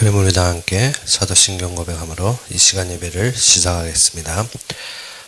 그럼 우리 다 함께 사도신경 고백함으로 이 시간 예배를 시작하겠습니다.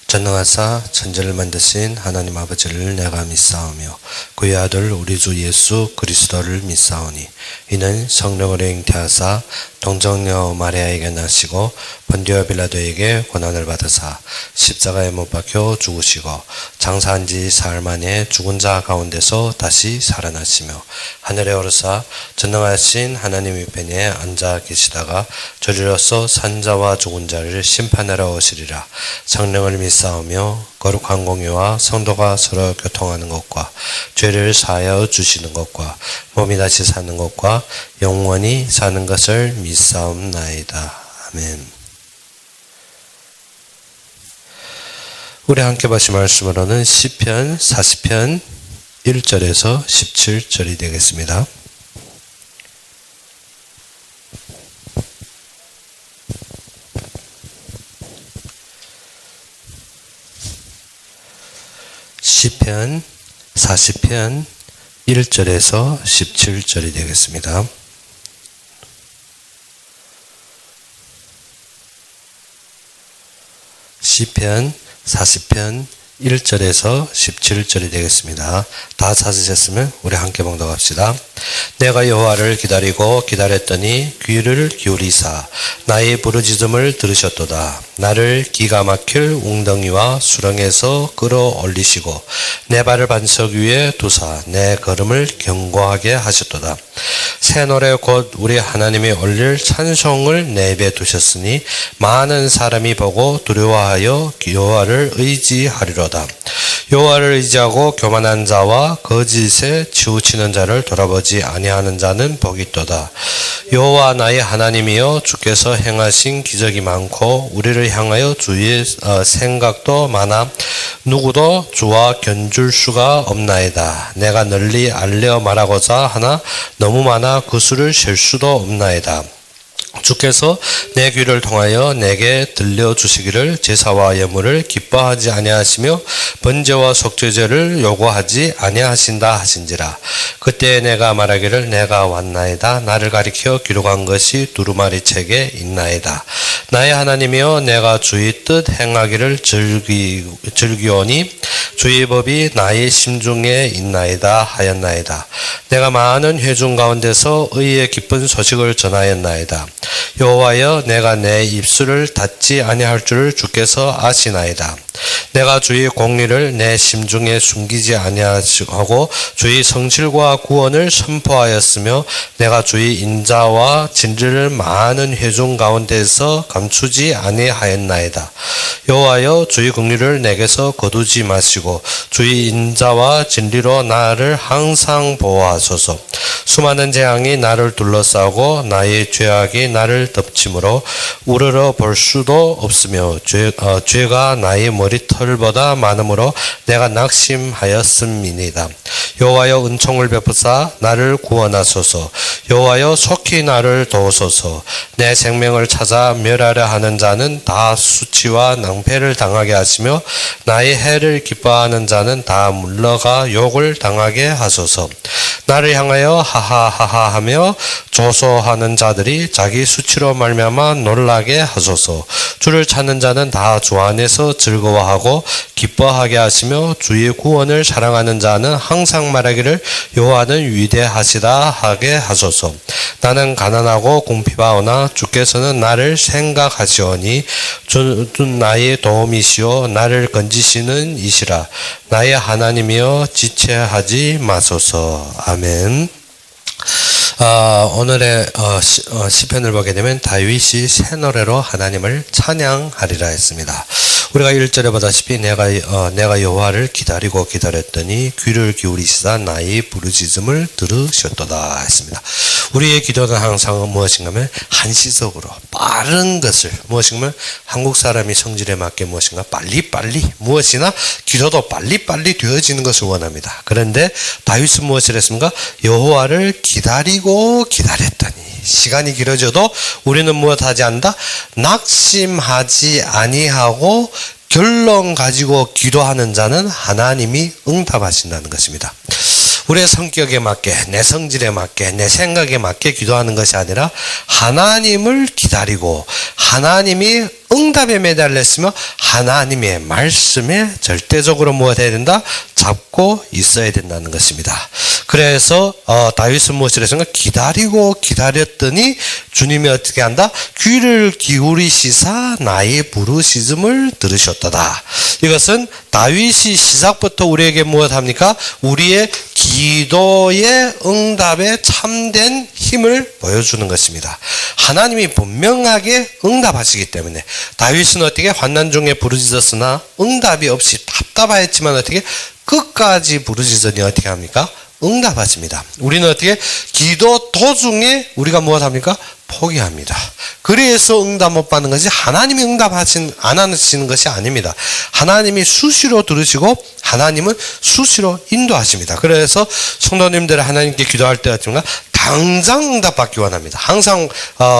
전능하사 천지를 만드신 하나님 아버지를 내가 믿사오며 그의 아들 우리 주 예수 그리스도를 믿사오니 이는 성령으로 잉태하사 동정녀 마리아에게 나시고 본디오 빌라도에게 고난을 받으사 십자가에 못 박혀 죽으시고 장사한 지 사흘 만에 죽은 자 가운데서 다시 살아나시며 하늘에 오르사 전능하신 하나님 우편에 앉아 계시다가 저리로서 산자와 죽은 자를 심판하러 오시리라. 성령을 믿사오며 거룩한 공유와 성도가 서로 교통하는 것과 죄를 사하여 주시는 것과 몸이 다시 사는 것과 영원히 사는 것을 믿사옵나이다. 아멘. 우리 함께 보신 말씀으로는 시편 40편 1절에서 17절이 되겠습니다. 시편 40편 1절에서 17절이 되겠습니다. 시편 40편 1절에서 17절이 되겠습니다. 다 찾으셨으면 우리 함께 봉독합시다. 내가 여호와를 기다리고 기다렸더니 귀를 기울이사 나의 부르짖음을 들으셨도다. 나를 기가 막힐 웅덩이와 수렁에서 끌어올리시고 내 발을 반석 위에 두사 내 걸음을 견고하게 하셨도다. 새 노래 곧 우리 하나님이 올릴 찬송을 내 입에 두셨으니 많은 사람이 보고 두려워하여 여호와를 의지하리로다. 여호와를 의지하고 교만한 자와 거짓에 치우치는 자를 돌아보지 아니하는 자는 복이 있도다. 여호와 나의 하나님이여 주께서 행하신 기적이 많고 우리를 향하여 주의 생각도 많아 누구도 주와 견줄 수가 없나이다. 내가 널리 알려 말하고자 하나 너무 많아 그 수를 셀 수도 없나이다. 주께서 내 귀를 통하여 내게 들려주시기를 제사와 예물을 기뻐하지 아니하시며 번제와 속죄제를 요구하지 아니하신다 하신지라. 그때 내가 말하기를 내가 왔나이다. 나를 가리켜 기록한 것이 두루마리 책에 있나이다. 나의 하나님이여 내가 주의 뜻 행하기를 즐기오니 주의 법이 나의 심중에 있나이다 하였나이다. 내가 많은 회중 가운데서 의의 기쁜 소식을 전하였나이다. 여호와여 내가 내 입술을 닫지 아니할 줄을 주께서 아시나이다. 내가 주의 공의를 내 심중에 숨기지 아니하고 주의 성실과 구원을 선포하였으며 내가 주의 인자와 진리를 많은 회중 가운데서 감추지 아니하였나이다. 여호와여 주의 공의를 내게서 거두지 마시고 주의 인자와 진리로 나를 항상 보호하소서. 수많은 재앙이 나를 둘러싸고 나의 죄악이 나를 덮치므로 우러러 볼 수도 없으며 죄가 나의 머리털보다 많으므로 내가 낙심하였음이니이다. 여호와여 은총을 베푸사 나를 구원하소서. 여호와여 속히 나를 도우소서. 내 생명을 찾아 멸하려 하는 자는 다 수치와 낭패를 당하게 하시며 나의 해를 기뻐하는 자는 다 물러가 욕을 당하게 하소서. 나를 향하여 하하하하 하며 조소하는 자들이 자기 수치로 말미암아 놀라게 하소서. 주를 찾는 자는 다 주 안에서 즐거워하고 기뻐하게 하시며 주의 구원을 사랑하는 자는 항상 말하기를 여호와는 위대하시다 하게 하소서. 나는 가난하고 궁핍하오나 주께서는 나를 생각하시오니 주는 나의 도움이시오 나를 건지시는 이시라. 나의 하나님이여 지체하지 마소서. 아멘. 오늘의 시편을 보게 되면 다윗이 새 노래로 하나님을 찬양하리라 했습니다. 우리가 1절에 보다시피 내가 여호와를 기다리고 기다렸더니 귀를 기울이시사 나의 부르짖음을 들으셨도다 했습니다. 우리의 기도는 항상 무엇인가 하면 한시적으로 빠른 것을, 무엇인가 하면 한국 사람이 성질에 맞게 무엇인가 빨리빨리, 무엇이나 기도도 빨리빨리 되어지는 것을 원합니다. 그런데 다윗은 무엇을 했습니까? 여호와를 기다리고 기다렸더니, 시간이 길어져도 우리는 무엇하지 않는다? 낙심하지 아니하고 결론 가지고 기도하는 자는 하나님이 응답하신다는 것입니다. 우리의 성격에 맞게, 내 성질에 맞게, 내 생각에 맞게 기도하는 것이 아니라 하나님을 기다리고 하나님이 응답에 매달렸으며 하나님의 말씀에 절대적으로 무엇 해야 된다? 잡고 있어야 된다는 것입니다. 그래서 다윗은 무엇을 했습니까? 기다리고 기다렸더니 주님이 어떻게 한다? 귀를 기울이시사 나의 부르짖음을 들으셨도다. 이것은 다윗이 시작부터 우리에게 무엇 합니까? 우리의 기도의 응답에 참된 힘을 보여주는 것입니다. 하나님이 분명하게 응답하시기 때문에 다윗은 어떻게 환난 중에 부르짖었으나 응답이 없이 답답하였지만 어떻게 끝까지 부르짖으니 어떻게 합니까? 응답하십니다. 우리는 어떻게 기도 도중에 우리가 무엇합니까? 포기합니다. 그래서 응답 못 받는 것이 하나님이 안 하시는 것이 아닙니다. 하나님이 수시로 들으시고 하나님은 수시로 인도하십니다. 그래서 성도님들 하나님께 기도할 때 같은가 당장 응답받기 원합니다. 항상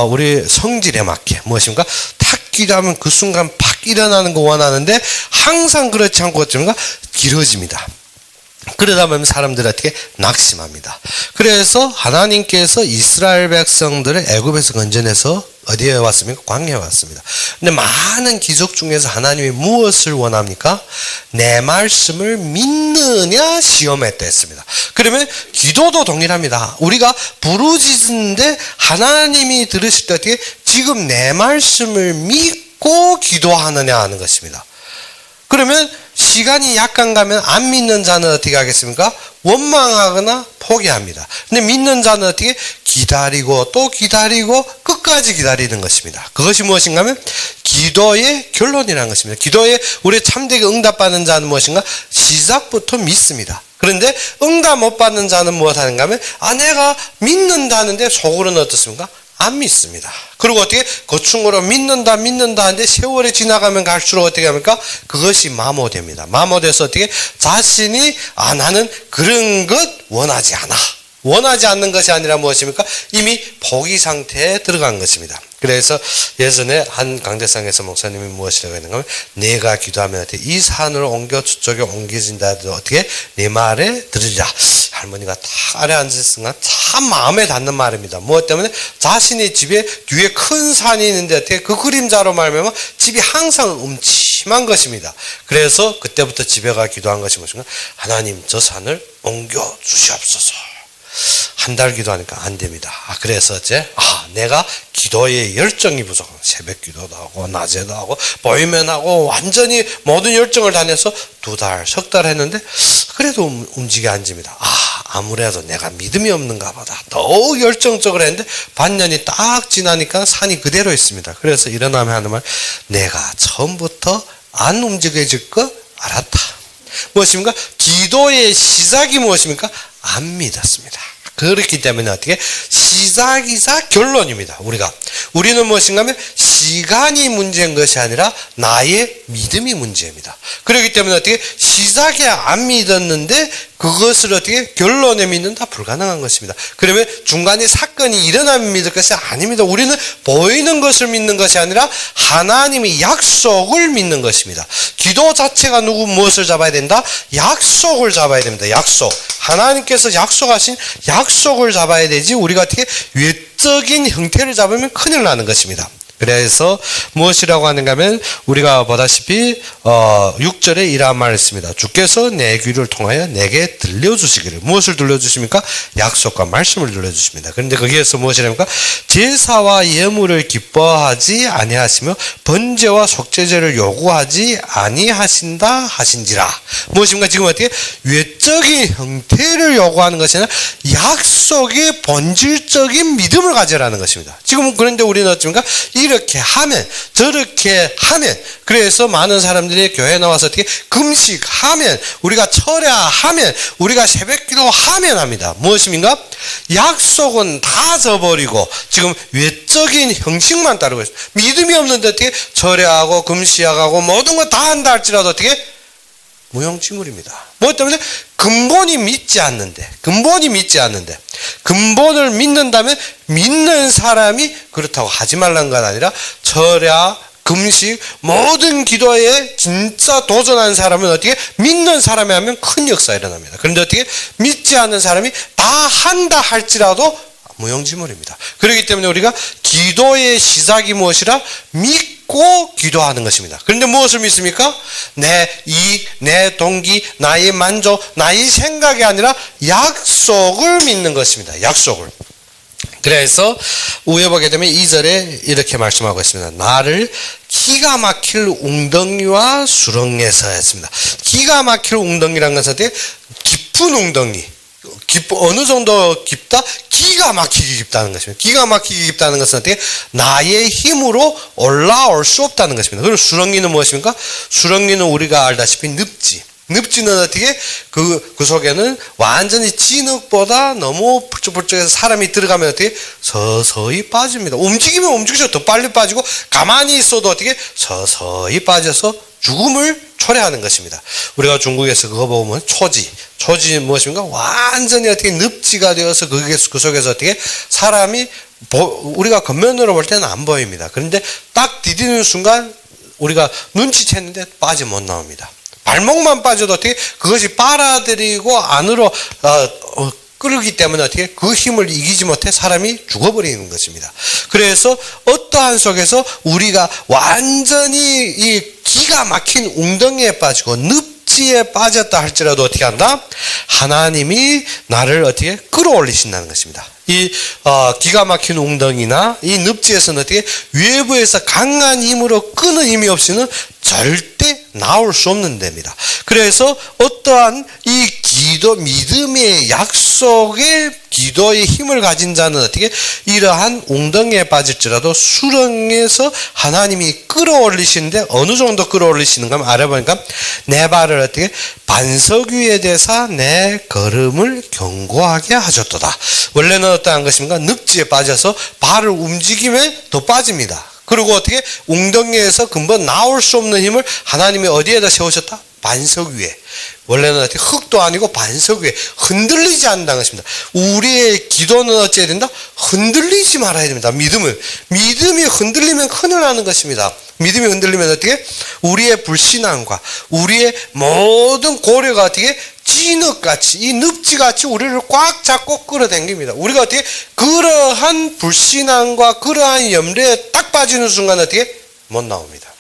우리 성질에 맞게 무엇인가 탁 기도하면 그 순간 팍 일어나는 거 원하는데 항상 그렇지 않고 어쩌면 길어집니다. 그러다 보면 사람들이 어떻게 낙심합니다. 그래서 하나님께서 이스라엘 백성들을 애굽에서 건져내서 어디에 왔습니까? 광야에 왔습니다. 근데 많은 기적 중에서 하나님이 무엇을 원합니까? 내 말씀을 믿느냐 시험했다 했습니다. 그러면 기도도 동일합니다. 우리가 부르짖는데 하나님이 들으실 때 어떻게 지금 내 말씀을 믿고 기도하느냐 하는 것입니다. 그러면 시간이 약간 가면 안 믿는 자는 어떻게 하겠습니까? 원망하거나 포기합니다. 근데 믿는 자는 어떻게? 기다리고 또 기다리고 끝까지 기다리는 것입니다. 그것이 무엇인가 하면 기도의 결론이라는 것입니다. 기도에 우리 참되게 응답받는 자는 무엇인가? 시작부터 믿습니다. 그런데 응답 못 받는 자는 무엇하는가 하면 내가 믿는다는데 속으로는 어떻습니까? 안 믿습니다. 그리고 어떻게 거충으로 믿는다 하는데 세월이 지나가면 갈수록 어떻게 합니까? 그것이 마모됩니다. 마모돼서 어떻게 자신이 나는 그런 것 원하지 않아. 원하지 않는 것이 아니라 무엇입니까? 이미 포기 상태에 들어간 것입니다. 그래서 예전에 한 강대상에서 목사님이 무엇이라고 했는가 하면 내가 기도하면 어떻게 이 산을 옮겨 저쪽에 옮겨진다 해도 어떻게 내 말에 들으리라. 할머니가 딱 아래 앉았으니까 참 마음에 닿는 말입니다. 무엇 때문에? 자신의 집에 뒤에 큰 산이 있는데 어떻게 그 그림자로 말하면 집이 항상 음침한 것입니다. 그래서 그때부터 집에 가 기도한 것이 무엇인가? 하나님 저 산을 옮겨 주시옵소서. 한 달 기도하니까 안 됩니다. 그래서 내가 기도의 열정이 부족한 새벽 기도도 하고 낮에도 하고 보이면 하고 완전히 모든 열정을 다녀서 2달, 석 달 했는데 그래도 움직여 앉습니다. 아무래도 내가 믿음이 없는가 보다. 더욱 열정적으로 했는데 반년이 딱 지나니까 산이 그대로 있습니다. 그래서 일어나면 하는 말, 내가 처음부터 안 움직여질 거 알았다. 무엇입니까? 기도의 시작이 무엇입니까? 안 믿었습니다. 그렇기 때문에 어떻게? 시작이자 결론입니다. 우리는 무엇인가 하면 시간이 문제인 것이 아니라 나의 믿음이 문제입니다. 그렇기 때문에 어떻게? 시작에 안 믿었는데 그것을 어떻게? 결론에 믿는다? 불가능한 것입니다. 그러면 중간에 사건이 일어나면 믿을 것이 아닙니다. 우리는 보이는 것을 믿는 것이 아니라 하나님의 약속을 믿는 것입니다. 기도 자체가 무엇을 잡아야 된다? 약속을 잡아야 됩니다. 약속. 하나님께서 약속하신 약속을 잡아야 되지 우리가 어떻게 외적인 형태를 잡으면 큰일 나는 것입니다. 그래서 무엇이라고 하는가 하면 우리가 보다시피 6절에 이러한 말을 했습니다. 주께서 내 귀를 통하여 내게 들려주시기를. 무엇을 들려주십니까? 약속과 말씀을 들려주십니다. 그런데 거기에서 무엇이랍니까? 제사와 예물을 기뻐하지 아니하시며 번제와 속죄제를 요구하지 아니하신다 하신지라. 무엇입니까? 지금 어떻게 외적인 형태를 요구하는 것이 아니라 약속의 본질적인 믿음을 가져라는 것입니다. 지금 그런데 우리는 어떻습니까? 이렇게 하면 저렇게 하면 그래서 많은 사람들이 교회에 나와서 어떻게 금식하면 우리가 철야하면 우리가 새벽기도 하면 합니다. 무엇입니까? 약속은 다 져버리고 지금 외적인 형식만 따르고 있어요. 믿음이 없는데 어떻게 철야하고 금식하고 모든 거 다 한다 할지라도 어떻게 무용지물입니다. 뭐 때문에 근본이 믿지 않는데 근본을 믿는다면 믿는 사람이 그렇다고 하지 말라는 건 아니라 철야, 금식, 모든 기도에 진짜 도전하는 사람은 어떻게 믿는 사람이 하면 큰 역사가 일어납니다. 그런데 어떻게 믿지 않는 사람이 다 한다 할지라도 무용지물입니다. 그렇기 때문에 우리가 기도의 시작이 무엇이라? 믿고 기도하는 것입니다. 그런데 무엇을 믿습니까? 내 이익, 내 동기, 나의 만족, 나의 생각이 아니라 약속을 믿는 것입니다. 약속을. 그래서 위에 보게 되면 2절에 이렇게 말씀하고 있습니다. 나를 기가 막힐 웅덩이와 수렁에서 했습니다. 기가 막힐 웅덩이라는 것은 깊은 웅덩이. 어느 정도 깊다? 기가 막히게 깊다는 것입니다. 기가 막히게 깊다는 것은 어떻게? 나의 힘으로 올라올 수 없다는 것입니다. 그리고 수렁이는 무엇입니까? 수렁이는 우리가 알다시피 늪지. 늪지는 어떻게? 그 속에는 완전히 진흙보다 너무 펄쩍펄쩍해서 사람이 들어가면 어떻게? 서서히 빠집니다. 움직이면 움직이죠. 더 빨리 빠지고, 가만히 있어도 어떻게? 서서히 빠져서 죽음을 초래하는 것입니다. 우리가 중국에서 그거 보면 초지는 무엇입니까? 완전히 어떻게 늪지가 되어서 그 속에서 어떻게 사람이 우리가 겉면으로 볼 때는 안 보입니다. 그런데 딱 디디는 순간 우리가 눈치챘는데 빠져 못 나옵니다. 발목만 빠져도 어떻게 그것이 빨아들이고 안으로 끌기 때문에 어떻게 그 힘을 이기지 못해 사람이 죽어버리는 것입니다. 그래서 어떠한 속에서 우리가 완전히 이 기가 막힌 웅덩이에 빠지고 늪지에 빠졌다 할지라도 어떻게 한다? 하나님이 나를 어떻게 끌어올리신다는 것입니다. 이 기가 막힌 웅덩이나 이 늪지에서는 어떻게 외부에서 강한 힘으로 끄는 힘이 없이는 절대 나올 수 없는 데입니다. 그래서 어떠한 이 기도, 믿음의 약속의 기도의 힘을 가진 자는 어떻게 이러한 웅덩이에 빠질지라도 수렁에서 하나님이 끌어올리시는데 어느 정도 끌어올리시는가 하면 알아보니까 내 발을 어떻게 반석 위에 대사 내 걸음을 견고하게 하셨도다. 원래는 어떠한 것입니까? 늪지에 빠져서 발을 움직이면 더 빠집니다. 그리고 어떻게 웅덩이에서 근본 나올 수 없는 힘을 하나님이 어디에다 세우셨다? 반석 위에. 원래는 어떻게 흙도 아니고 반석 위에 흔들리지 않는다는 것입니다. 우리의 기도는 어찌해야 된다? 흔들리지 말아야 됩니다. 믿음이 흔들리면 큰일 나는 것입니다. 믿음이 흔들리면 어떻게? 우리의 불신앙과 우리의 모든 고려가 어떻게? 진흙같이 이 늪지같이 우리를 꽉 잡고 끌어당깁니다. 우리가 어떻게? 그러한 불신앙과 그러한 염려에 딱 빠지는 순간 어떻게? 못 나옵니다.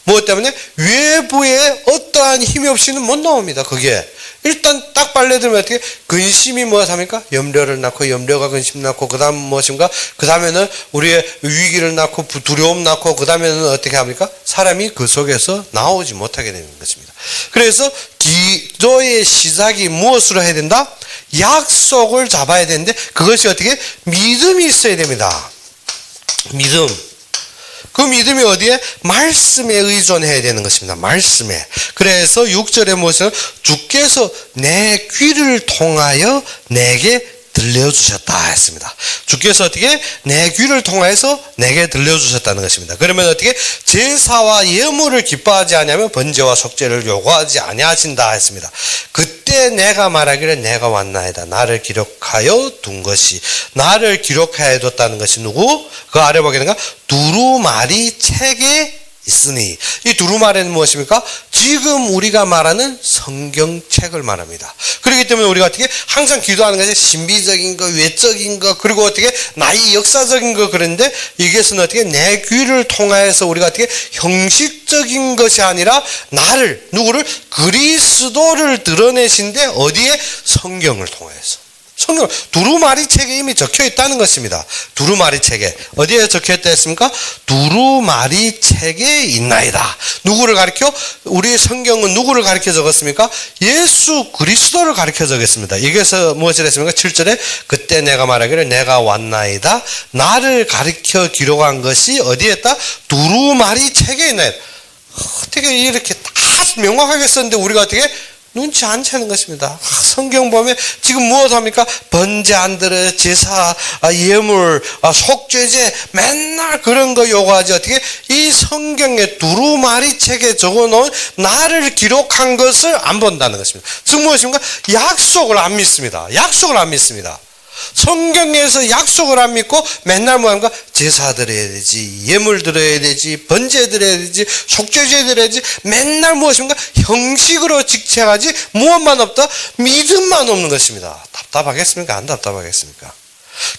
무엇 때문에? 외부에 어떠한 힘이 없이는 못 나옵니다. 그게 일단 딱 빨려들면 어떻게? 근심이 무엇합니까? 염려를 낳고 염려가 근심 낳고 그 다음 무엇인가? 그 다음에는 우리의 위기를 낳고 두려움 낳고 그 다음에는 어떻게 합니까? 사람이 그 속에서 나오지 못하게 되는 것입니다. 그래서 기도의 시작이 무엇으로 해야 된다? 약속을 잡아야 되는데 그것이 어떻게? 믿음이 있어야 됩니다. 믿음. 그 믿음이 어디에? 말씀에 의존해야 되는 것입니다. 말씀에. 그래서 6절에 무엇을? 주께서 내 귀를 통하여 내게 들려주셨다 했습니다. 주께서 어떻게? 내 귀를 통하여서 내게 들려주셨다는 것입니다. 그러면 어떻게? 제사와 예물을 기뻐하지 아니하면 번제와 속죄를 요구하지 아니하신다 했습니다. 그때 내가 말하기를 내가 왔나이다. 나를 기록하여 둔 것이. 나를 기록하여 뒀다는 것이 누구? 그 아래 보게 되는가? 두루마리 책에 있으니. 이 두루마리는 무엇입니까? 지금 우리가 말하는 성경책을 말합니다. 그렇기 때문에 우리가 어떻게 항상 기도하는 것이 신비적인 거, 외적인 거, 그리고 어떻게 나의 역사적인 거 그런데 이것은 어떻게 내 귀를 통하여서 우리가 어떻게 형식적인 것이 아니라 나를 누구를 그리스도를 드러내신데 어디에? 성경을 통해서. 성경 두루마리 책에 이미 적혀 있다는 것입니다. 두루마리 책에 어디에 적혀 있다 했습니까? 두루마리 책에 있나이다. 누구를 가리켜? 우리 성경은 누구를 가리켜 적었습니까? 예수 그리스도를 가리켜 적었습니다. 여기서 무엇을 했습니까? 7절에 그때 내가 말하기를 내가 왔나이다. 나를 가리켜 기록한 것이 어디에 있다? 두루마리 책에 있나이다. 어떻게 이렇게 다 명확하게 썼는데 우리가 어떻게 눈치 안 채는 것입니다. 성경 보면 지금 무엇합니까? 번제 안 드려, 제사, 예물, 속죄제 맨날 그런 거 요구하지. 어떻게? 이 성경의 두루마리 책에 적어놓은 나를 기록한 것을 안 본다는 것입니다. 즉 무엇입니까? 약속을 안 믿습니다. 약속을 안 믿습니다. 성경에서 약속을 안 믿고 맨날 뭐합니까? 제사 드려야 되지, 예물 드려야 되지, 번제 드려야 되지, 속죄제 드려야 되지, 맨날 무엇입니까? 형식으로 직책하지 무엇만 없다? 믿음만 없는 것입니다. 답답하겠습니까? 안 답답하겠습니까?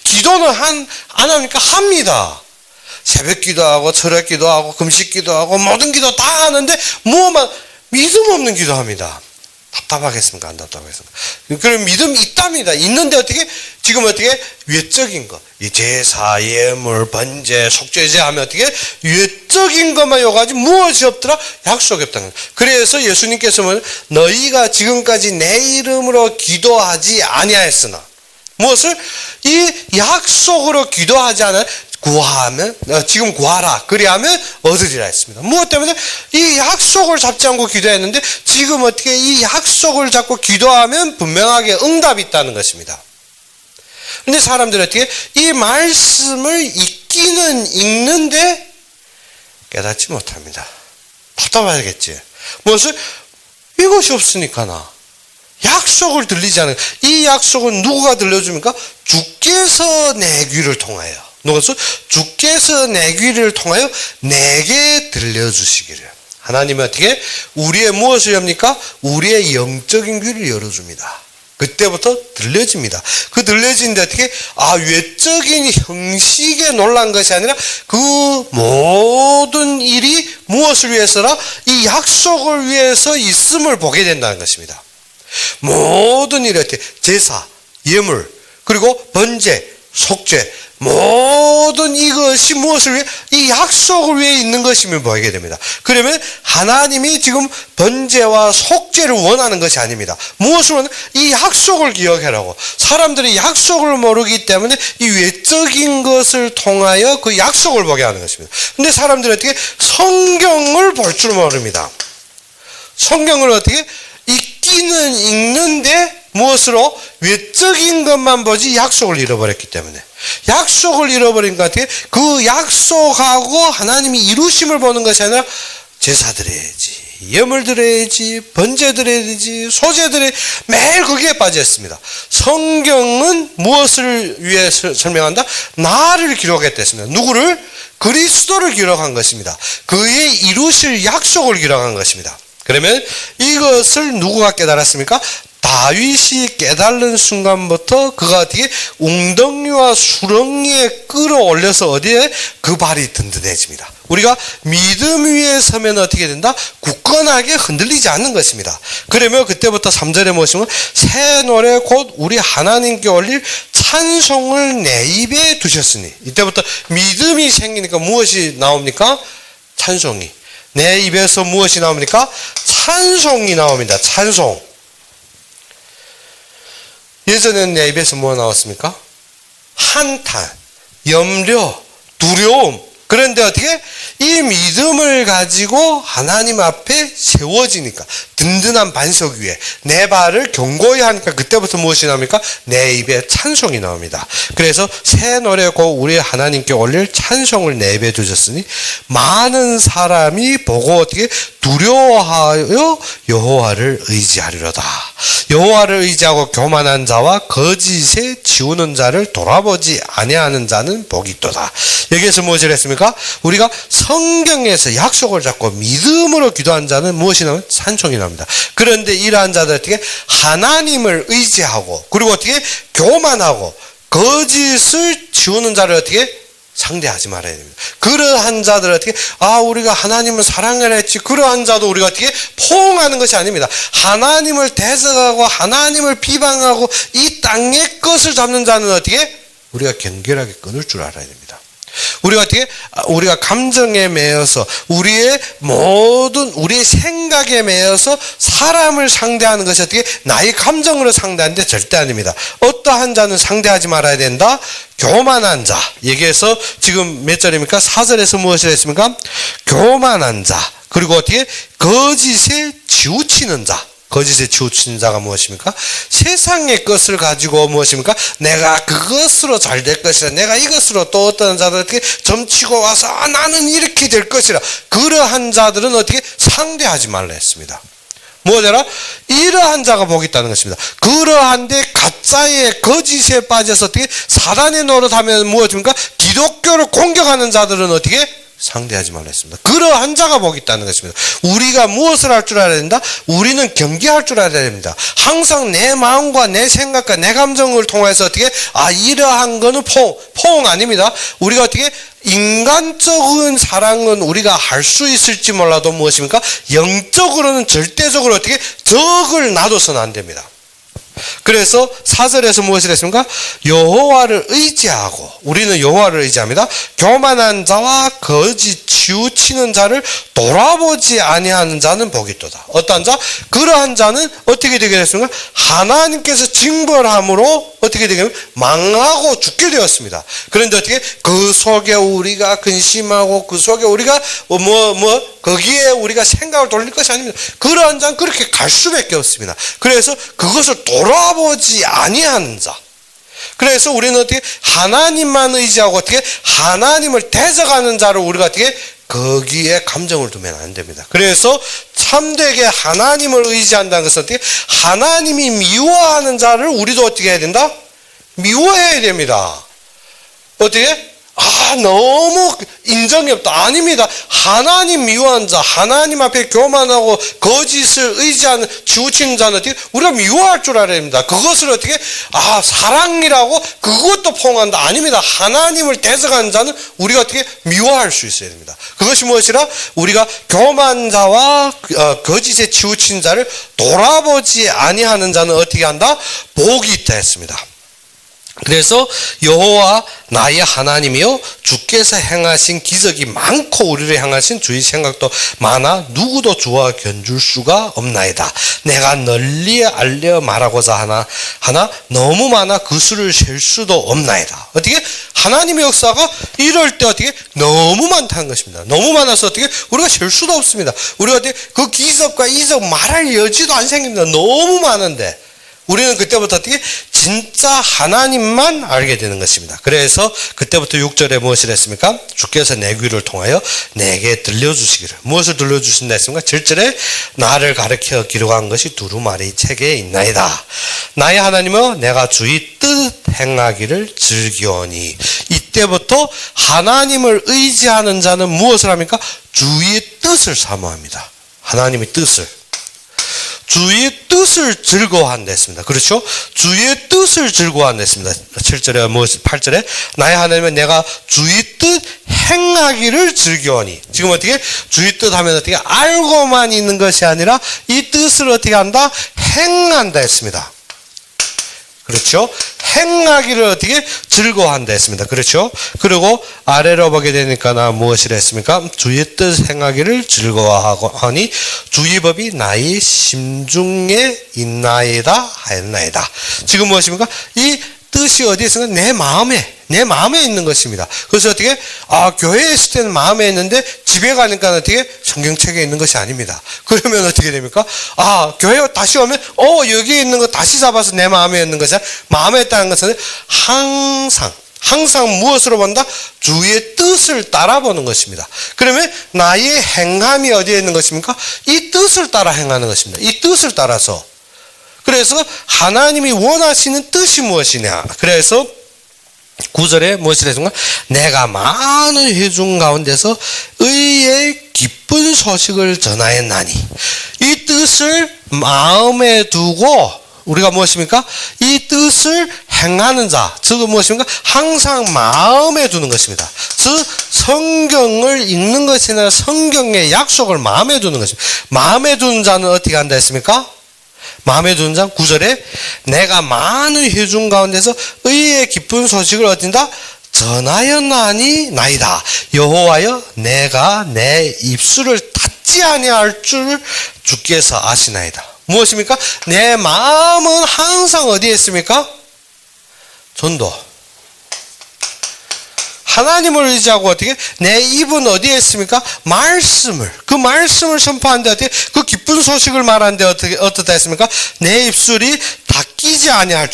기도는 안 합니까? 합니다. 새벽 기도하고 철학 기도하고 금식 기도하고 모든 기도 다 하는데 무엇만 믿음 없는 기도합니다. 답답하겠습니까? 안 답답하겠습니까? 그럼 믿음이 있답니다. 있는데 어떻게? 지금 어떻게? 외적인 것. 이 제사, 예물, 번제, 속죄제 하면 어떻게? 외적인 것만 요가지 무엇이 없더라? 약속이 없다는 거예요. 그래서 예수님께서는 너희가 지금까지 내 이름으로 기도하지 아니하였으나 무엇을? 이 약속으로 기도하지 않아 구하면 지금 구하라 그리하면 얻으리라 했습니다. 무엇 때문에? 이 약속을 잡지 않고 기도했는데 지금 어떻게 이 약속을 잡고 기도하면 분명하게 응답이 있다는 것입니다. 그런데 사람들이 어떻게 이 말씀을 읽기는 읽는데 깨닫지 못합니다. 답답하겠지. 무엇을? 이것이 없으니까 나 약속을 들리지 않아요. 이 약속은 누가 들려줍니까? 주께서 내 귀를 통하여 누가서 주께서 내 귀를 통하여 내게 들려주시기를. 하나님은 어떻게? 우리의 무엇을 엽니까? 우리의 영적인 귀를 열어줍니다. 그때부터 들려집니다. 그 들려지는데 어떻게? 외적인 형식에 놀란 것이 아니라 그 모든 일이 무엇을 위해서라? 이 약속을 위해서 있음을 보게 된다는 것입니다. 모든 일이 어떻게? 제사, 예물, 그리고 번제, 속죄, 모든 이것이 무엇을 위해? 이 약속을 위해 있는 것임을 보이게 됩니다. 그러면 하나님이 지금 번제와 속죄를 원하는 것이 아닙니다. 무엇을 원하는? 이 약속을 기억하라고. 사람들이 약속을 모르기 때문에 이 외적인 것을 통하여 그 약속을 보게 하는 것입니다. 근데 사람들이 어떻게? 성경을 볼 줄 모릅니다. 성경을 어떻게? 읽기는 읽는데 무엇으로? 외적인 것만 보지 약속을 잃어버렸기 때문에. 약속을 잃어버린 것 같아요. 그 약속하고 하나님이 이루심을 보는 것이 아니라 제사 드려야지, 예물 드려야지, 번제 드려야지, 소제 드려야지, 매일 거기에 빠졌습니다. 성경은 무엇을 위해서 설명한다? 나를 기록했다 했습니다. 누구를? 그리스도를 기록한 것입니다. 그의 이루실 약속을 기록한 것입니다. 그러면 이것을 누구가 깨달았습니까? 다윗이 깨달은 순간부터 그가 어떻게 웅덩이와 수렁이에 끌어올려서 어디에? 그 발이 든든해집니다. 우리가 믿음 위에 서면 어떻게 된다? 굳건하게 흔들리지 않는 것입니다. 그러면 그때부터 3절에 보시면 새 노래 곧 우리 하나님께 올릴 찬송을 내 입에 두셨으니, 이때부터 믿음이 생기니까 무엇이 나옵니까? 찬송이. 내 입에서 무엇이 나옵니까? 찬송이 나옵니다. 찬송. 예전에는 내 입에서 뭐가 나왔습니까? 한탄, 염려, 두려움. 그런데 어떻게? 이 믿음을 가지고 하나님 앞에 세워지니까, 든든한 반석 위에 내 발을 견고히 하니까 그때부터 무엇이 나옵니까? 내 입에 찬송이 나옵니다. 그래서 새 노래고 우리 하나님께 올릴 찬송을 내 입에 두셨으니 많은 사람이 보고 어떻게? 두려워하여 여호와를 의지하리로다. 여호와를 의지하고 교만한 자와 거짓에 지우는 자를 돌아보지 아니하는 자는 복이 있도다. 여기에서 무엇을 했습니까? 우리가 성경에서 약속을 잡고 믿음으로 기도한 자는 무엇이 나오면? 찬송이 나옵니다. 그런데 이러한 자들 어떻게? 하나님을 의지하고, 그리고 어떻게? 교만하고 거짓을 지우는 자를 어떻게? 상대하지 말아야 됩니다. 그러한 자들 어떻게? 우리가 하나님을 사랑을 했지. 그러한 자도 우리가 어떻게? 포옹하는 것이 아닙니다. 하나님을 대적하고 하나님을 비방하고 이 땅의 것을 잡는 자는 어떻게? 우리가 견결하게 끊을 줄 알아야 됩니다. 우리가 어떻게? 우리가 감정에 매여서 우리의 모든 우리의 생각에 매여서 사람을 상대하는 것이 어떻게? 나의 감정으로 상대하는데 절대 아닙니다. 어떠한 자는 상대하지 말아야 된다? 교만한 자. 여기에서 지금 몇 절입니까? 4절에서 무엇을 했습니까? 교만한 자. 그리고 어떻게? 거짓에 치우치는 자. 거짓에 치우치는 자가 무엇입니까? 세상의 것을 가지고 무엇입니까? 내가 그것으로 잘 될 것이라, 내가 이것으로, 또 어떤 자들 어떻게 점치고 와서 나는 이렇게 될 것이라. 그러한 자들은 어떻게? 상대하지 말라 했습니다. 뭐더라? 이러한 자가 복이 있다는 것입니다. 그러한데 가짜의 거짓에 빠져서 어떻게 사단의 노릇하면 무엇입니까? 기독교를 공격하는 자들은 어떻게? 상대하지 말라 했습니다. 그러한 자가 복이 있다는 것입니다. 우리가 무엇을 할 줄 알아야 된다? 우리는 경계할 줄 알아야 됩니다. 항상 내 마음과 내 생각과 내 감정을 통해서 어떻게? 이러한 거는 포옹 아닙니다. 우리가 어떻게? 인간적인 사랑은 우리가 할 수 있을지 몰라도 무엇입니까? 영적으로는 절대적으로 어떻게? 적을 놔둬서는 안 됩니다. 그래서 4절에서 무엇을 했습니까? 여호와를 의지하고, 우리는 여호와를 의지합니다. 교만한 자와 거짓 치우치는 자를 돌아보지 아니하는 자는 복이 있도다. 어떠한 자? 그러한 자는 어떻게 되게 됐습니까? 하나님께서 징벌함으로 어떻게 되게 망하고 죽게 되었습니다. 그런데 어떻게? 그 속에 우리가 근심하고 그 속에 우리가 거기에 우리가 생각을 돌릴 것이 아닙니다. 그러한 자는 그렇게 갈 수밖에 없습니다. 그래서 그것을 돌아보지 아니하는 자. 그래서 우리는 어떻게? 하나님만 의지하고 어떻게? 하나님을 대적하는 자를 우리가 어떻게? 거기에 감정을 두면 안 됩니다. 그래서 참되게 하나님을 의지한다는 것은 어떻게? 하나님이 미워하는 자를 우리도 어떻게 해야 된다? 미워해야 됩니다. 어떻게? 너무 인정이 없다. 아닙니다. 하나님 미워한 자, 하나님 앞에 교만하고 거짓을 의지하는 치우치는 자는 어떻게? 우리가 미워할 줄 알아야 됩니다. 그것을 어떻게? 사랑이라고 그것도 포함한다. 아닙니다. 하나님을 대적하는 자는 우리가 어떻게? 미워할 수 있어야 됩니다. 그것이 무엇이라? 우리가 교만 자와 거짓에 치우친 자를 돌아보지 아니하는 자는 어떻게 한다? 복이 있다 했습니다. 그래서 여호와 나의 하나님이요 주께서 행하신 기적이 많고 우리를 향하신 주의 생각도 많아 누구도 주와 견줄 수가 없나이다. 내가 널리 알려 말하고자 하나 너무 많아 그 수를 셀 수도 없나이다. 어떻게? 하나님의 역사가 이럴 때 어떻게? 너무 많다는 것입니다. 너무 많아서 어떻게? 우리가 셀 수도 없습니다. 우리가 어떻게? 그 기적과 이적 말할 여지도 안 생깁니다. 너무 많은데 우리는 그때부터 어떻게? 진짜 하나님만 알게 되는 것입니다. 그래서 그때부터 6절에 무엇을 했습니까? 주께서 내 귀를 통하여 내게 들려주시기를. 무엇을 들려주신다 했습니까? 7절에 나를 가르쳐 기록한 것이 두루마리 책에 있나이다. 나의 하나님은 내가 주의 뜻 행하기를 즐기오니. 이때부터 하나님을 의지하는 자는 무엇을 합니까? 주의 뜻을 사모합니다. 하나님의 뜻을. 주의 뜻을 즐거워한다 했습니다. 그렇죠? 주의 뜻을 즐거워한다 했습니다. 7절에 8절에 나의 하나님은 내가 주의 뜻 행하기를 즐겨하니. 지금 어떻게? 주의 뜻 하면 어떻게? 알고만 있는 것이 아니라 이 뜻을 어떻게 한다? 행한다 했습니다. 그렇죠? 행하기를 어떻게? 즐거워한다 했습니다. 그렇죠? 그리고 아래로 보게 되니까 무엇이라 했습니까? 주의 뜻 행하기를 즐거워하니 주의 법이 나의 심중에 있나이다 하였나이다. 지금 무엇입니까? 이 뜻이 어디에 있습니까? 내 마음에 있는 것입니다. 그래서 어떻게? 교회에 있을 때는 마음에 있는데 집에 가니까 어떻게? 성경책에 있는 것이 아닙니다. 그러면 어떻게 됩니까? 교회 다시 오면 여기에 있는 거 다시 잡아서 내 마음에 있는 것이 마음에 있다는 것은 항상 무엇으로 본다? 주의 뜻을 따라보는 것입니다. 그러면 나의 행함이 어디에 있는 것입니까? 이 뜻을 따라 행하는 것입니다. 이 뜻을 따라서. 그래서 하나님이 원하시는 뜻이 무엇이냐? 그래서 9절에 무엇을 했습니까? 내가 많은 회중 가운데서 의의 기쁜 소식을 전하였나니. 이 뜻을 마음에 두고 우리가 무엇입니까? 이 뜻을 행하는 자, 즉 무엇입니까? 항상 마음에 두는 것입니다. 즉 성경을 읽는 것이 아니라 성경의 약속을 마음에 두는 것입니다. 마음에 두는 자는 어떻게 한다 했습니까? 마음에 두는 자 9절에 내가 많은 회중 가운데서 의의 기쁜 소식을 얻는다 전하였나니 나이다. 여호와여 내가 내 입술을 닫지 아니할 줄 주께서 아시나이다. 무엇입니까? 내 마음은 항상 어디에 있습니까? 전도. 하나님을 의지하고 어떻게? 내 입은 어디에 있습니까? 그 말씀을 선포하는데 어떻게? 그 기쁜 소식을 말하는데 어떻다 했습니까? 내 입술이 닫지 아니할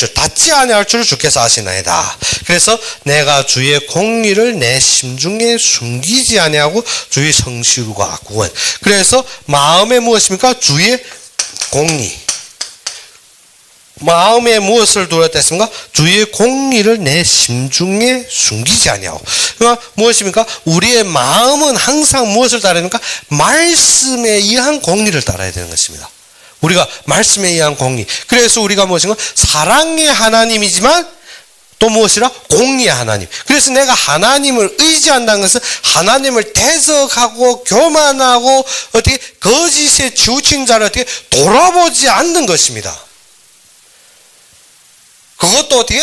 줄을 주께서 아시나이다. 그래서 내가 주의 공의를 내 심중에 숨기지 아니하고 주의 성실과 구원. 그래서 마음에 무엇입니까? 주의 공의. 마음에 무엇을 두었다 했습니까? 주의 공의를 내 심중에 숨기지 아니하고. 그러니까 무엇입니까? 우리의 마음은 항상 무엇을 따라야 됩니까? 말씀에 의한 공의를 따라야 되는 것입니다. 우리가 말씀에 의한 공의. 그래서 우리가 무엇인가? 사랑의 하나님이지만 또 무엇이라? 공의의 하나님. 그래서 내가 하나님을 의지한다는 것은 하나님을 대적하고 교만하고 어떻게 거짓에 치우친 자를 어떻게 돌아보지 않는 것입니다. 그것도 어떻게?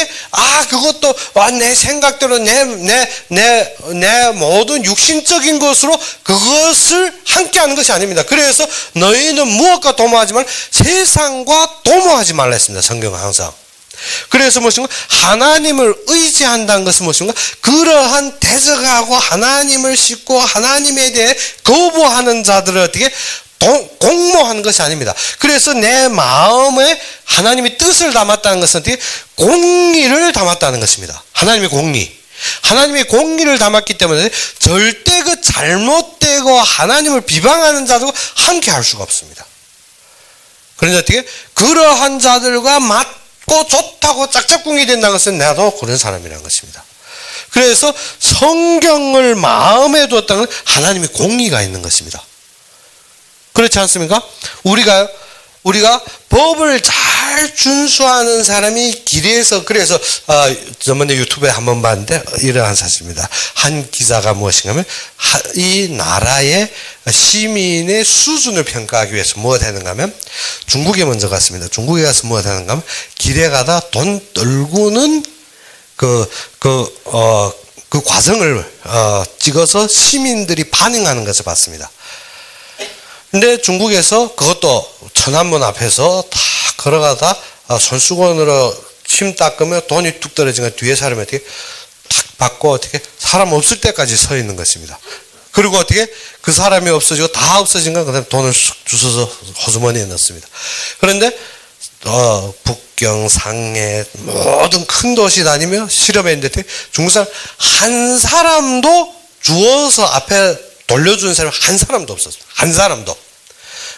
그것도, 내 생각대로, 내 모든 육신적인 것으로 그것을 함께 하는 것이 아닙니다. 그래서 너희는 무엇과 도모하지만 세상과 도모하지 말라 했습니다. 성경은 항상. 그래서 무엇인가? 하나님을 의지한다는 것은 무엇인가? 그러한 대적하고 하나님을 싣고 하나님에 대해 거부하는 자들을 어떻게? 공모하는 것이 아닙니다. 그래서 내 마음에 하나님의 뜻을 담았다는 것은 어떻게? 공의를 담았다는 것입니다. 하나님의 공의. 하나님의 공의를 담았기 때문에 절대 그 잘못되고 하나님을 비방하는 자들과 함께 할 수가 없습니다. 그런데 어떻게? 그러한 자들과 맞고 좋다고 짝짝꿍이 된다는 것은 나도 그런 사람이라는 것입니다. 그래서 성경을 마음에 두었다는 건 하나님의 공의가 있는 것입니다. 그렇지 않습니까? 우리가 법을 잘 준수하는 사람이 길에서, 그래서 저번에 유튜브에 한번 봤는데 이러한 사실입니다. 한 기자가 무엇인가 하면 이 나라의 시민의 수준을 평가하기 위해서 무엇 하는가 하면 중국에 먼저 갔습니다. 중국에 가서 무엇 하는가 하면 길에 가다 돈 떨구는 그 과정을 찍어서 시민들이 반응하는 것을 봤습니다. 근데 중국에서 그것도 천안문 앞에서 다 걸어가다 손수건으로 침 닦으면 돈이 뚝 떨어지니까 뒤에 사람이 어떻게 탁 받고 어떻게 사람 없을 때까지 서 있는 것입니다. 그리고 어떻게 그 사람이 없어지고 다 없어진 건 그다음에 돈을 쑥 주워서 호주머니에 넣습니다. 그런데 북경, 상해 모든 큰 도시 다니며 실험했는데 중국 사람 한 사람도 주워서 앞에 돌려주는 사람이 한 사람도 없었어요. 한 사람도.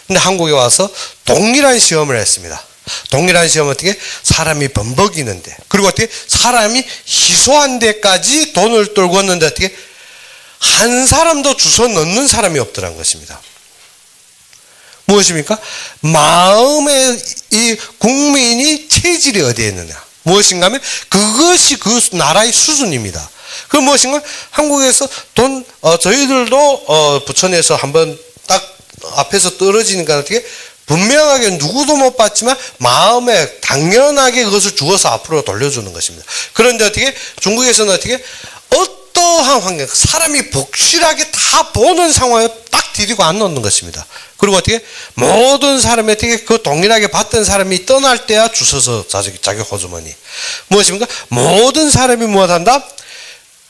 근데 한국에 와서 동일한 시험을 했습니다. 동일한 시험은 어떻게? 사람이 범벅이는데, 그리고 어떻게? 사람이 희소한 데까지 돈을 떨고 왔는데 어떻게? 한 사람도 주워 넣는 사람이 없더란 것입니다. 무엇입니까? 마음의 이 국민이 체질이 어디에 있느냐. 무엇인가 하면 그것이 그 나라의 수준입니다. 그 무엇인가? 한국에서 저희들도 부천에서 한번 딱 앞에서 떨어지니까 어떻게? 분명하게 누구도 못 봤지만 마음에 당연하게 그것을 주어서 앞으로 돌려주는 것입니다. 그런데 어떻게? 중국에서는 어떻게? 어떠한 환경, 사람이 복실하게 다 보는 상황에 딱 디디고 안 놓는 것입니다. 그리고 어떻게? 모든 사람이 어떻게? 그 동일하게 봤던 사람이 떠날 때야 주워서 자기 호주머니. 무엇입니까? 모든 사람이 무엇한다?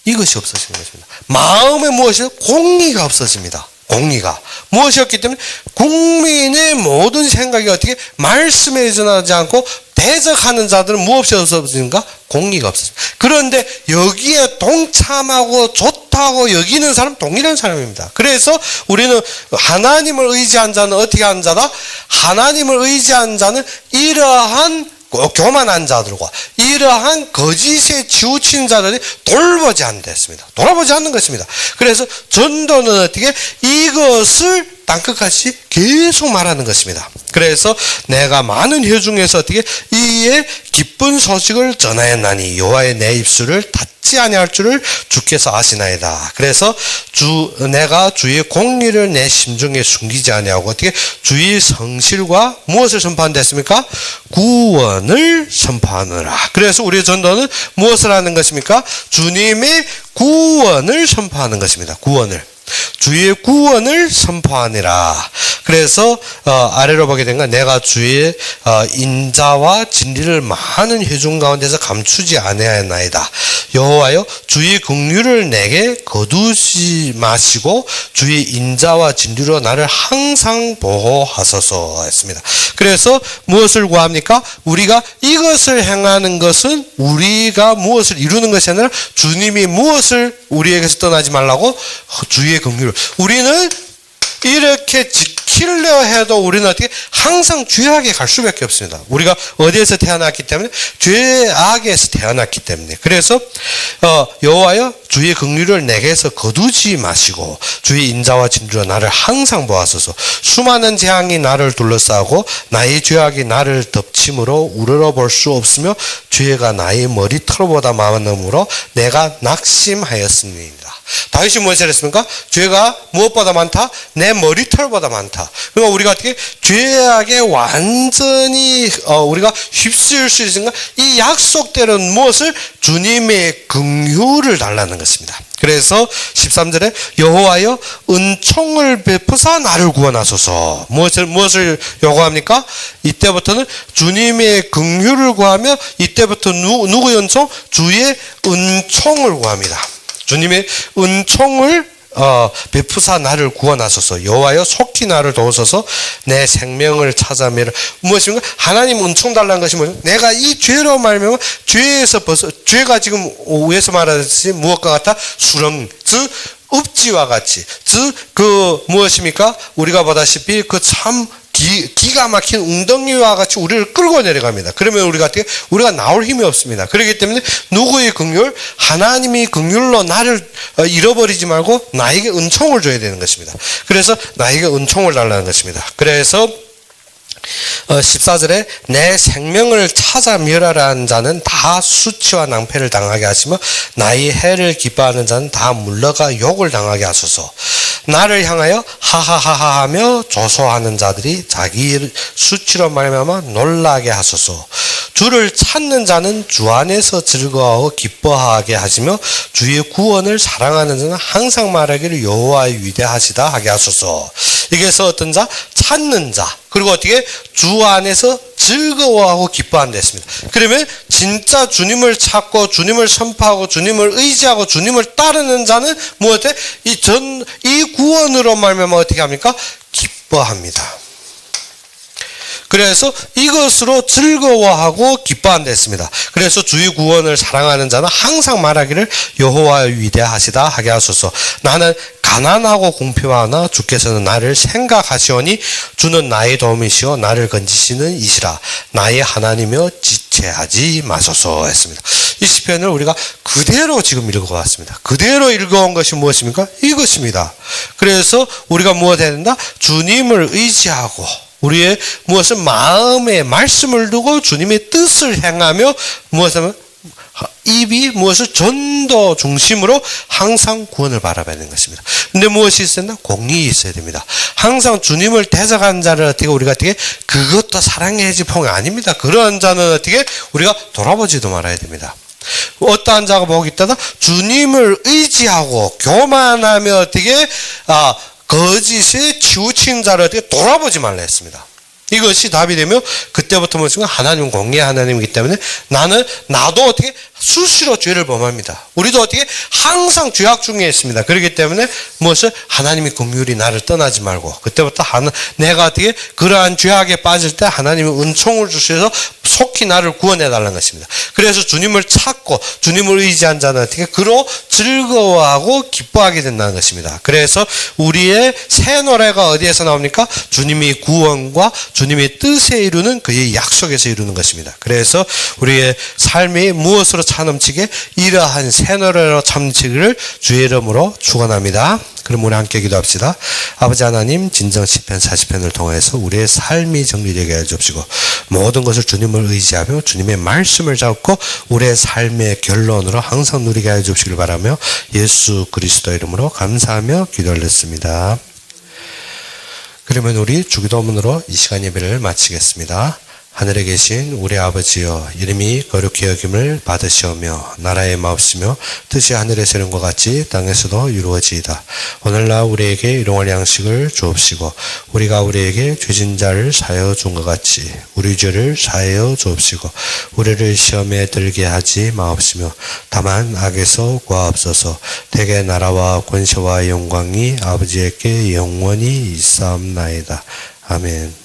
이것이 없어지는 것입니다. 마음에 무엇이? 공의가 없어집니다. 공의가. 무엇이었기 때문에 국민의 모든 생각이 어떻게? 말씀에 의존하지 않고 대적하는 자들은 무엇이 없어지는가? 공의가 없어집니다. 그런데 여기에 동참하고 좋다고 여기는 사람 동일한 사람입니다. 그래서 우리는 하나님을 의지한 자는 어떻게 하는 자다? 하나님을 의지한 자는 이러한 교만한 자들과 이러한 거짓에 치우친 자들이 돌보지 않는다 했습니다. 돌아보지 않는 것입니다. 그래서 전도는 어떻게? 이것을 땅끝같이 계속 말하는 것입니다. 그래서 내가 많은 회 중에서 어떻게? 이에 기쁜 소식을 전하였나니 여호와의 내 입술을 닫지 아니할 줄을 주께서 아시나이다. 그래서 내가 주의 공의를 내 심중에 숨기지 아니하고 어떻게? 주의 성실과 무엇을 선포한다 했습니까? 구원을 선포하느라. 그래서 우리의 전도는 무엇을 하는 것입니까? 주님의 구원을 선포하는 것입니다. 구원을. 주의 구원을 선포하니라. 그래서 아래로 보게 된가 내가 주의 인자와 진리를 많은 회중 가운데서 감추지 아니하였나이다. 여호와여 주의 긍휼을 내게 거두지 마시고 주의 인자와 진리로 나를 항상 보호하소서 했습니다. 그래서 무엇을 구합니까? 우리가 이것을 행하는 것은 우리가 무엇을 이루는 것이 아니라 주님이 무엇을 우리에게서 떠나지 말라고? 주의 긍휼을. 우리는 이렇게 지키려 해도 우리는 어떻게 항상 죄악에 갈 수밖에 없습니다. 우리가 어디에서 태어났기 때문에 죄악에서 태어났기 때문에. 그래서 여호와여 주의 긍휼을 내게서 거두지 마시고 주의 인자와 진주로 나를 항상 보아소서. 수많은 재앙이 나를 둘러싸고 나의 죄악이 나를 덮침으로 우러러볼 수 없으며 죄가 나의 머리털보다 많음으로 내가 낙심하였습니다. 다윗이 무엇을 했습니까? 죄가 무엇보다 많다? 내 머리털보다 많다. 그러니까 우리가 어떻게 죄악에 완전히 우리가 휩쓸 수 있는가? 이 약속대로 무엇을? 주님의 긍휼을 달라는 것입니다. 그래서 13절에 여호와여 은총을 베푸사 나를 구원하소서. 무엇을 요구합니까? 이때부터는 주님의 긍휼을 구하며 이때부터 누구의 은총? 주의 은총을 구합니다. 주님의 은총을 베푸사 나를 구원하소서. 여호와여 속히 나를 도우소서. 내 생명을 찾아매라. 무엇입니까? 하나님 은총 달라는 것이 뭐죠? 내가 이 죄로 말미암아 죄에서 벗어, 죄가 지금 위에서 말하듯이 무엇과 같아? 수렁, 즉 읍지와 같이, 즉 무엇입니까? 우리가 보다시피 참 기가 막힌 웅덩이와 같이 우리를 끌고 내려갑니다. 그러면 우리가 나올 힘이 없습니다. 그렇기 때문에 누구의 긍휼? 하나님이 긍휼로 나를 잃어버리지 말고 나에게 은총을 줘야 되는 것입니다. 그래서 나에게 은총을 달라는 것입니다. 그래서 14절에 내 생명을 찾아 멸하라는 자는 다 수치와 낭패를 당하게 하시며 나의 해를 기뻐하는 자는 다 물러가 욕을 당하게 하소서. 나를 향하여 하하하하 하며 조소하는 자들이 자기 수치로 말미암아 놀라게 하소서. 주를 찾는 자는 주 안에서 즐거워하고 기뻐하게 하시며 주의 구원을 사랑하는 자는 항상 말하기를 여호와의 위대하시다 하게 하소서. 여기서 어떤 자? 찾는 자. 그리고 어떻게? 주 안에서 즐거워하고 기뻐한다 했습니다. 그러면 진짜 주님을 찾고 주님을 선포하고 주님을 의지하고 주님을 따르는 자는 무엇에? 이 구원으로 말미암아 어떻게 합니까? 기뻐합니다. 그래서 이것으로 즐거워하고 기뻐한다 했습니다. 그래서 주의 구원을 사랑하는 자는 항상 말하기를 여호와의 위대하시다 하게 하소서. 나는 가난하고 공평하나 주께서는 나를 생각하시오니 주는 나의 도움이시오 나를 건지시는 이시라. 나의 하나님이여 지체하지 마소서 했습니다. 이 시편을 우리가 그대로 지금 읽어왔습니다. 그대로 읽어온 것이 무엇입니까? 이것입니다. 그래서 우리가 무엇 해야 된다? 주님을 의지하고 우리의 무엇은 마음에 말씀을 두고 주님의 뜻을 행하며 무엇하면 입이 무엇을 전도 중심으로 항상 구원을 바라봐야 되는 것입니다. 근데 무엇이 있어야 된다? 공의가 있어야 됩니다. 항상 주님을 대적한 자를 우리가 그것도 사랑해야지 봉이 아닙니다. 그런 자는 우리가 돌아보지도 말아야 됩니다. 어떠한 자가 복이 있다다? 주님을 의지하고 교만하며 거짓에 치우친 자를 돌아보지 말라 했습니다. 이것이 답이 되며 그때부터 무엇인가? 하나님은 공의의 하나님이기 때문에 나도 수시로 죄를 범합니다. 우리도 항상 죄악 중에 있습니다. 그렇기 때문에 무엇을? 하나님의 긍휼이 나를 떠나지 말고 그때부터 내가 그러한 죄악에 빠질 때 하나님의 은총을 주셔서 속히 나를 구원해 달라는 것입니다. 그래서 주님을 찾고 주님을 의지한 자는 그로 즐거워하고 기뻐하게 된다는 것입니다. 그래서 우리의 새 노래가 어디에서 나옵니까? 주님의 구원과 주님의 뜻에 이루는 그의 약속에서 이루는 것입니다. 그래서 우리의 삶이 무엇으로 차넘치게? 이러한 새 노래로 참치기를 주의 이름으로 축원합니다. 그럼 우리 함께 기도합시다. 아버지 하나님, 진정 시편 40편을 통해서 우리의 삶이 정리되게 해주시고 모든 것을 주님을 의지하며 주님의 말씀을 잡고 우리의 삶의 결론으로 항상 누리게 해주시길 바라며 예수 그리스도 이름으로 감사하며 기도 올렸습니다. 그러면 우리 주기도문으로 이 시간 예배를 마치겠습니다. 하늘에 계신 우리 아버지여, 이름이 거룩히 여김을 받으시오며 나라의 마옵시며 뜻이 하늘에서 이룬 것 같이 땅에서도 이루어지이다. 오늘날 우리에게 일용할 양식을 주옵시고 우리가 우리에게 죄진 자를 사하여 준 것 같이 우리 죄를 사하여 주옵시고 우리를 시험에 들게 하지 마옵시며 다만 악에서 구하옵소서. 대개 나라와 권세와 영광이 아버지에게 영원히 있사옵나이다. 아멘.